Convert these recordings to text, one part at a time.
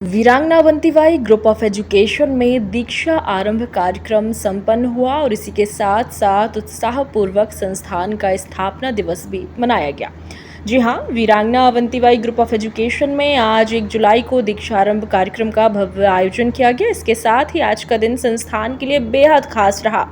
वीरांगना Avantibai group of education में दीक्षा आरंभ कार्यक्रम संपन्न हुआ और इसी के साथ साथ उत्साहपूर्वक संस्थान का स्थापना दिवस भी मनाया गया। जी हां, वीरांगना अवंतीबाई ग्रुप ऑफ एजुकेशन में आज 1 जुलाई को दीक्षारंभ कार्यक्रम का भव्य आयोजन किया गया। इसके साथ ही आज का दिन संस्थान के लिए बेहद खास रहा,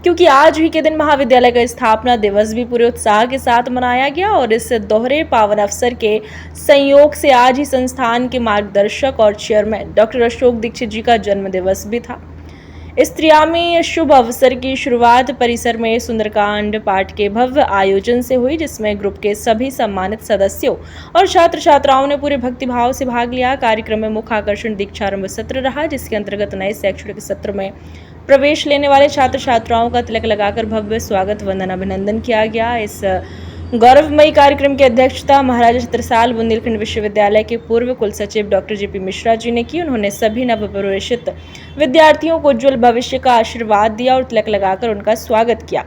क्योंकि आज ही के दिन महाविद्यालय का स्थापना दिवस भी पूरे उत्साह के साथ मनाया गया और इस दोहरे पावन अवसर के संयोग से आज ही संस्थान के मार्गदर्शक और चेयरमैन डॉक्टर अशोक दीक्षित जी का जन्म दिवस भी था। इस त्रियामी शुभ अवसर की शुरुआत परिसर में सुंदरकांड पाठ के भव्य आयोजन से हुई, जिसमें ग्रुप के सभी सम्मानित सदस्यों और छात्र छात्राओं ने पूरे भक्तिभाव से भाग लिया। कार्यक्रम में मुख्य आकर्षण दीक्षारंभ सत्र रहा, जिसके अंतर्गत नए शैक्षणिक सत्र में प्रवेश लेने वाले छात्र छात्राओं का तिलक लगाकर भव्य स्वागत वंदन अभिनंदन किया गया। इस गौरवमयी कार्यक्रम की अध्यक्षता महाराजा छत्रसाल बुंदेलखंड विश्वविद्यालय के पूर्व कुलसचिव डॉक्टर जेपी मिश्रा जी ने की। उन्होंने सभी नवप्रवेशित विद्यार्थियों को उज्ज्वल भविष्य का आशीर्वाद दिया और तिलक लगाकर उनका स्वागत किया।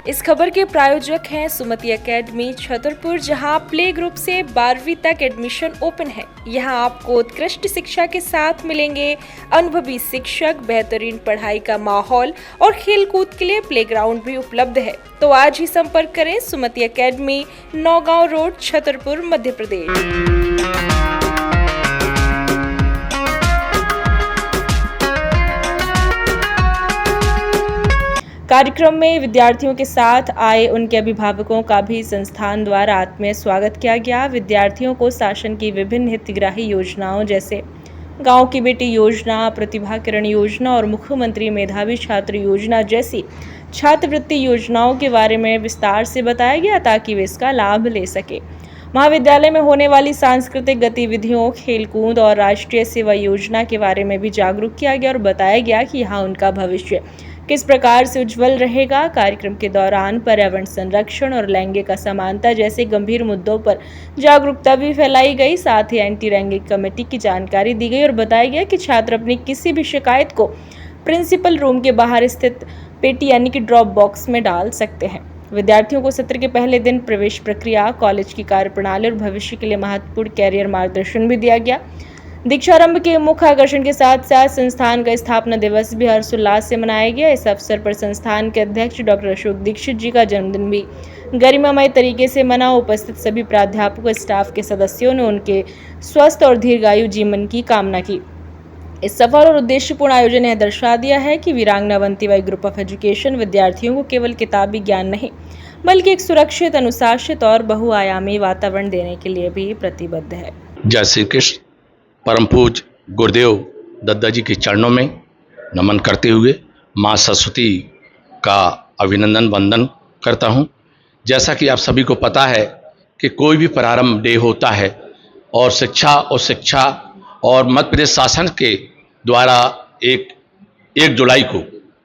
इस खबर के प्रायोजक हैं सुमति एकेडमी छतरपुर, जहां प्ले ग्रुप से 12वीं तक एडमिशन ओपन है। यहां आपको उत्कृष्ट शिक्षा के साथ मिलेंगे अनुभवी शिक्षक, बेहतरीन पढ़ाई का माहौल और खेलकूद के लिए प्लेग्राउंड भी उपलब्ध है। तो आज ही संपर्क करें सुमति एकेडमी, नौगांव रोड, छतरपुर, मध्य प्रदेश। कार्यक्रम में विद्यार्थियों के साथ आए उनके अभिभावकों का भी संस्थान द्वारा आत्मीय स्वागत किया गया। विद्यार्थियों को शासन की विभिन्न हितग्राही योजनाओं जैसे गांव की बेटी योजना, प्रतिभा किरण योजना और मुख्यमंत्री मेधावी छात्र योजना जैसी छात्रवृत्ति योजनाओं के बारे में विस्तार से बताया गया, ताकि वे इसका लाभ ले सके। महाविद्यालय में होने वाली सांस्कृतिक गतिविधियों, खेलकूद और राष्ट्रीय सेवा योजना के बारे में भी जागरूक किया गया और बताया गया कि यहाँ उनका भविष्य किस प्रकार से उज्जवल रहेगा। कार्यक्रम के दौरान पर्यावरण संरक्षण और लैंगिक असमानता जैसे गंभीर मुद्दों पर जागरूकता भी फैलाई गई। साथ ही एंटी रैगिंग कमेटी की जानकारी दी गई और बताया गया कि छात्र अपनी किसी भी शिकायत को प्रिंसिपल रूम के बाहर स्थित पेटी यानी कि ड्रॉप बॉक्स में डाल सकते हैं। विद्यार्थियों को सत्र के पहले दिन प्रवेश प्रक्रिया, कॉलेज की कार्यप्रणाली और भविष्य के लिए महत्वपूर्ण कैरियर मार्गदर्शन भी दिया गया। दीक्षारंभ के मुख्य आकर्षण के साथ साथ संस्थान का स्थापना दिवस भी हर्षोल्लास से मनाया गया। इस अवसर पर संस्थान के अध्यक्ष डॉक्टर अशोक दीक्षित जी का जन्मदिन भी गरिमामय तरीके से मना। उपस्थित सभी प्राध्यापकों, स्टाफ के सदस्यों ने उनके स्वस्थ और दीर्घायु जीवन की कामना की। इस सफल और उद्देश्यपूर्ण आयोजन ने दर्शा दिया है कि वीरांगना अवंतीबाई ग्रुप ऑफ एजुकेशन विद्यार्थियों को केवल किताबी ज्ञान नहीं, बल्कि एक सुरक्षित, अनुशासित और बहुआयामी वातावरण देने के लिए भी प्रतिबद्ध है। जय श्री कृष्ण। परम पूज्य गुरुदेव दद्दा जी के चरणों में नमन करते हुए माँ सरस्वती का अभिनंदन वंदन करता हूँ। जैसा कि आप सभी को पता है कि कोई भी प्रारंभ डे होता है और शिक्षा और मध्य प्रदेश शासन के द्वारा 1 जुलाई को,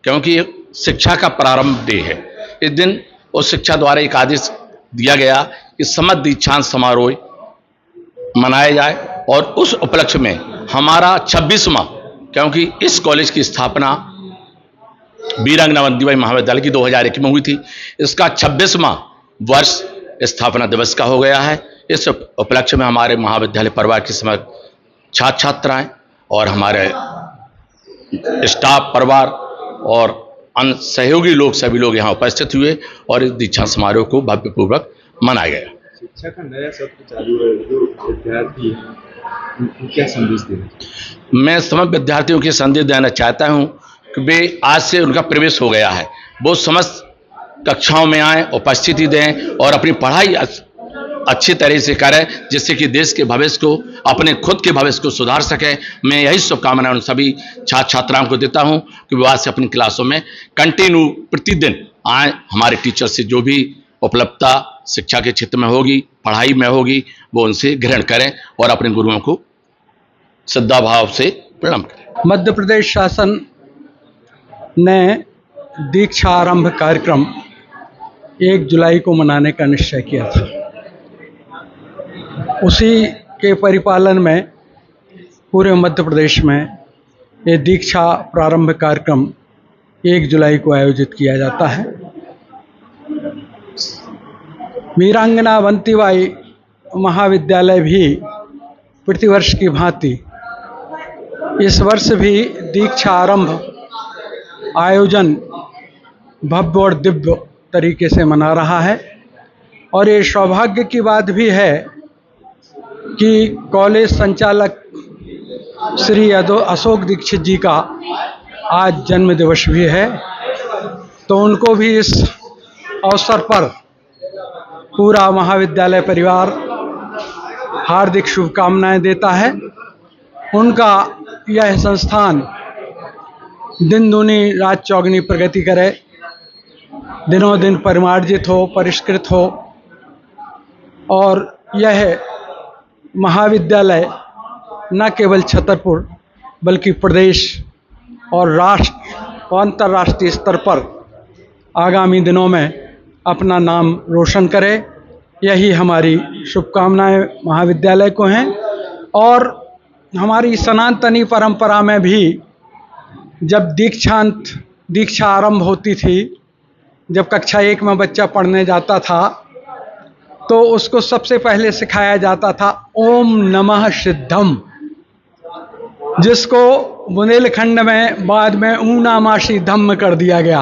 क्योंकि शिक्षा का प्रारंभ डे है, इस दिन उस शिक्षा द्वारा एक आदेश दिया गया कि समस्त दीक्षांत समारोह मनाया जाए और उस उपलक्ष्य में हमारा 26वां, क्योंकि इस कॉलेज की स्थापना वीरांगना अवंतीबाई महाविद्यालय की 2001 में हुई थी, इसका 26वां वर्ष स्थापना दिवस का हो गया है। इस उपलक्ष्य में हमारे महाविद्यालय परिवार के समस्त छात्र छात्राएं और हमारे स्टाफ परिवार और अन्य सहयोगी लोग, सभी लोग यहाँ उपस्थित हुए और इस दीक्षांत समारोह को भव्यपूर्वक मनाया गया। शिक्षा का नया सत्र चालू है, जो विद्यार्थी हैं उनको क्या संदेश देना? मैं समस्त विद्यार्थियों के संदेश देना चाहता हूं कि वे आज से उनका प्रवेश हो गया है, वो समस्त कक्षाओं में आएँ, उपस्थिति दें और अपनी पढ़ाई अच्छी तरह से करें, जिससे कि देश के भविष्य को, अपने खुद के भविष्य को सुधार सकें। मैं यही शुभकामनाएं उन सभी छात्र छात्राओं को देता हूं कि वो आज से अपनी क्लासों में कंटिन्यू प्रतिदिन आएँ। हमारे टीचर से जो भी उपलब्धता शिक्षा के क्षेत्र में होगी, पढ़ाई में होगी, वो उनसे ग्रहण करें और अपने गुरुओं को श्रद्धा भाव से प्रणाम करें। मध्य प्रदेश शासन ने दीक्षा आरंभ कार्यक्रम 1 जुलाई को मनाने का निश्चय किया था। उसी के परिपालन में पूरे मध्य प्रदेश में ये दीक्षा प्रारंभ कार्यक्रम 1 जुलाई को आयोजित किया जाता है। वीरांगना बंतीबाई महाविद्यालय भी प्रतिवर्ष की भांति इस वर्ष भी दीक्षा आरंभ आयोजन भव्य और दिव्य तरीके से मना रहा है। और ये सौभाग्य की बात भी है कि कॉलेज संचालक श्री अशोक दीक्षित जी का आज जन्म दिवस भी है, तो उनको भी इस अवसर पर पूरा महाविद्यालय परिवार हार्दिक शुभकामनाएं देता है। उनका यह संस्थान दिन दूनी रात चौगुनी प्रगति करे, दिनों दिन परिमार्जित हो, परिष्कृत हो, और यह महाविद्यालय न केवल छतरपुर बल्कि प्रदेश और राष्ट्र और अंतर्राष्ट्रीय स्तर पर आगामी दिनों में अपना नाम रोशन करे, यही हमारी शुभकामनाएं महाविद्यालय को हैं। और हमारी सनातनी परंपरा में भी जब दीक्षा आरंभ होती थी, जब कक्षा 1 में बच्चा पढ़ने जाता था तो उसको सबसे पहले सिखाया जाता था ओम नमः सिद्धम, जिसको बुंदेलखंड में बाद में ऊनामाशी धम्म कर दिया गया।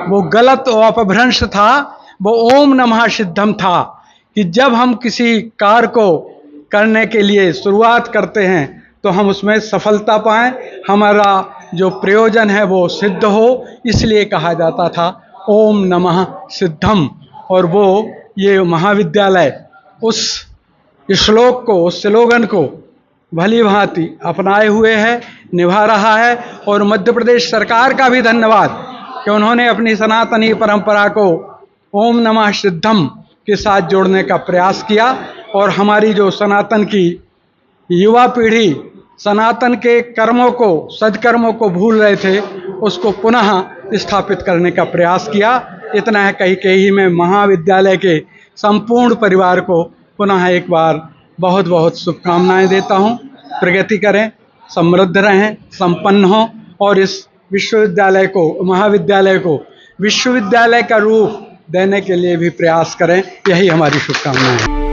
वो गलत और अपभ्रंश था। वो ओम नमः सिद्धम था कि जब हम किसी कार्य को करने के लिए शुरुआत करते हैं तो हम उसमें सफलता पाएं, हमारा जो प्रयोजन है वो सिद्ध हो, इसलिए कहा जाता था ओम नमः सिद्धम। और वो ये महाविद्यालय उस श्लोक को, उस स्लोगन को भली भांति अपनाए हुए है, निभा रहा है। और मध्य प्रदेश सरकार का भी धन्यवाद कि उन्होंने अपनी सनातनी परंपरा को ओम नमः सिद्धम के साथ जोड़ने का प्रयास किया। और हमारी जो सनातन की युवा पीढ़ी सनातन के कर्मों को, सद्कर्मों को भूल रहे थे, उसको पुनः स्थापित करने का प्रयास किया। इतना है कही कही में महाविद्यालय के संपूर्ण परिवार को पुनः एक बार बहुत बहुत शुभकामनाएं देता हूं। प्रगति करें, समृद्ध रहें, संपन्न हों और इस विश्वविद्यालय को, महाविद्यालय को विश्वविद्यालय का रूप देने के लिए भी प्रयास करें, यही हमारी शुभकामनाएं हैं।